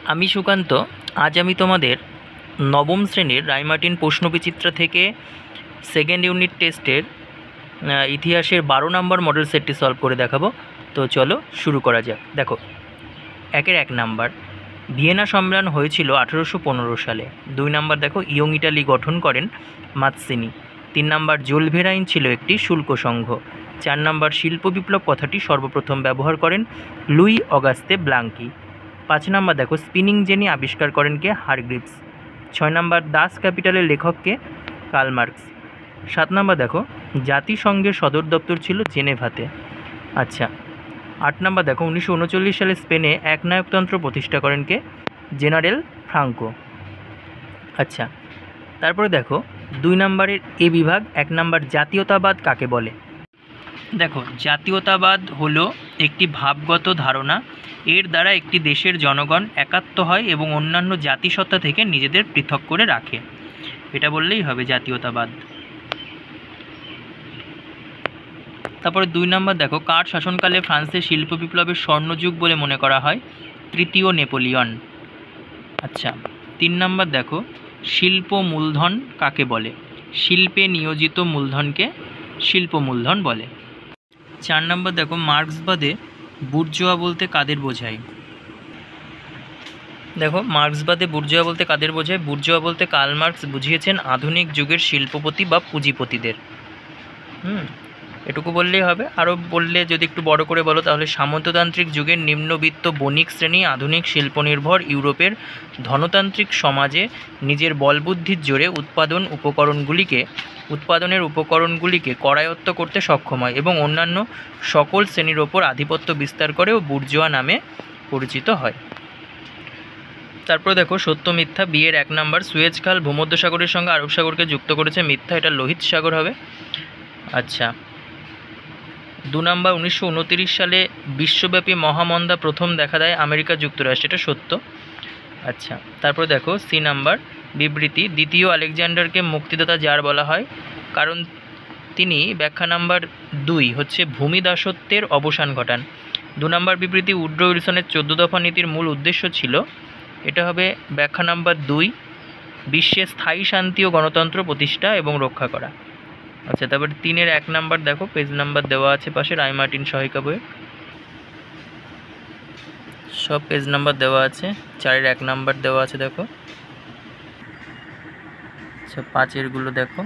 আমি সুকান্ত। আজ আমি তোমাদের নবম শ্রেণীর রায়মার্টিন প্রশ্নবিচিত্রা থেকে সেকেন্ড ইউনিট টেস্টের ইতিহাসের 12 নম্বর মডেল সেটটি সলভ করে দেখাবো। তো চলো শুরু করা যাক। দেখো, 1 নাম্বার, ভিয়েনা সম্মেলন হয়েছিল 1815 সালে। 2 নাম্বার দেখো, ইয়ং ইটালি গঠন করেন মাৎসিনি। 3 নাম্বার, জোলভের আইন ছিল একটি শুল্ক সংঘ। 4 নাম্বার, শিল্প বিপ্লব কথাটি সর্বপ্রথম ব্যবহার করেন লুই অগাস্তে ব্লাঙ্কি। 5 নাম্বার দেখো, স্পিনিং জেনি আবিষ্কার করেন কে? হারগ্রিভস। 6 নাম্বার, দাস ক্যাপিটালের লেখককে? Karl Marx. 7 নাম্বার দেখো, জাতিসংঘের সদর দপ্তর ছিল জেনেভাতে। আচ্ছা। 8 নাম্বার দেখো, 1939 সালে স্পেনে একনায়কতন্ত্র প্রতিষ্ঠা করেন কে? General Franco. আচ্ছা, তারপরে দেখো 2 নাম্বারের এ বিভাগ। 1 নাম্বার, জাতীয়তাবাদ কাকে বলে? দেখো, জাতীয়তাবাদ হলো একটি ভাবগত ধারণা। এর দ্বারা একটি দেশের জনগণ একাত্ম হয় এবং অন্যান্য জাতিসত্তা থেকে নিজেদের পৃথক করে রাখে, এটা বললেই হবে জাতীয়তাবাদ। তারপরে 2 নাম্বার দেখো, কার শাসনকালে ফ্রান্সের শিল্প বিপ্লবের স্বর্ণযুগ বলে মনে করা হয়? তৃতীয় নেপোলিয়ন। আচ্ছা। 3 নাম্বার দেখো, শিল্প মূলধন কাকে বলে? শিল্পে নিয়োজিত মূলধনকে শিল্প মূলধন বলে। 4 নাম্বার দেখো, মার্ক্সবাদে বুর্জোয়া বলতে কাদের বোঝায়? দেখো, মার্ক্সবাদে বুর্জোয়া বলতে কাদের বোঝায়? বুর্জোয়া বলতে কার্ল মার্কস বুঝিয়েছেন আধুনিক যুগের শিল্পপতি বা পুঁজিপতিদের। এটুকু বললেই হবে। আরও বললে যদি একটু বড় করে বলো তাহলে সামন্ততান্ত্রিক যুগের নিম্নবিত্ত বণিক শ্রেণী আধুনিক শিল্পনির্ভর ইউরোপের ধনতান্ত্রিক সমাজে নিজের বলবুদ্ধির জোরে উৎপাদনের উপকরণগুলিকে করায়ত্ত করতে সক্ষম হয় এবং অন্যান্য সকল শ্রেণীর ওপর আধিপত্য বিস্তার করে ও বুর্জোয়া নামে পরিচিত হয়। তারপরে দেখো, সত্য মিথ্যা। বিয়ের 1 নাম্বার, সুয়েজ খাল ভূমধ্যসাগরের সঙ্গে আরব সাগরকে যুক্ত করেছে। মিথ্যা, এটা লোহিত সাগর হবে। আচ্ছা। 2 নাম্বার, 1929 সালে বিশ্বব্যাপী মহামন্দা প্রথম দেখা দেয় আমেরিকা যুক্তরাষ্ট্রে, এটা সত্য। আচ্ছা। তারপরে দেখো, সি নাম্বার, বিবৃতি। দ্বিতীয় আলেকজান্ডারকে মুক্তিদাতা জার বলা হয় কারণ তিনি ব্যাখ্যা নাম্বার 2 হচ্ছে ভূমিদাসত্বের অবসান ঘটান। 2 নাম্বার বিবৃতি, উড্রো উইলসনের 14 দফা নীতির মূল উদ্দেশ্য ছিল, এটা হবে ব্যাখ্যা নাম্বার 2, বিশ্বে স্থায়ী শান্তি ও গণতন্ত্র প্রতিষ্ঠা এবং রক্ষা করা। আচ্ছা। তারপর 3-এর 1 নাম্বার দেখো, পেজ নাম্বার দেওয়া আছে পাশে, রায়মার্টিন সহায়িকা বইয়ে সব পেজ নাম্বার দেওয়া আছে। 4-এর 1 নাম্বার দেওয়া আছে দেখো। আচ্ছা, 5-এরগুলো দেখো।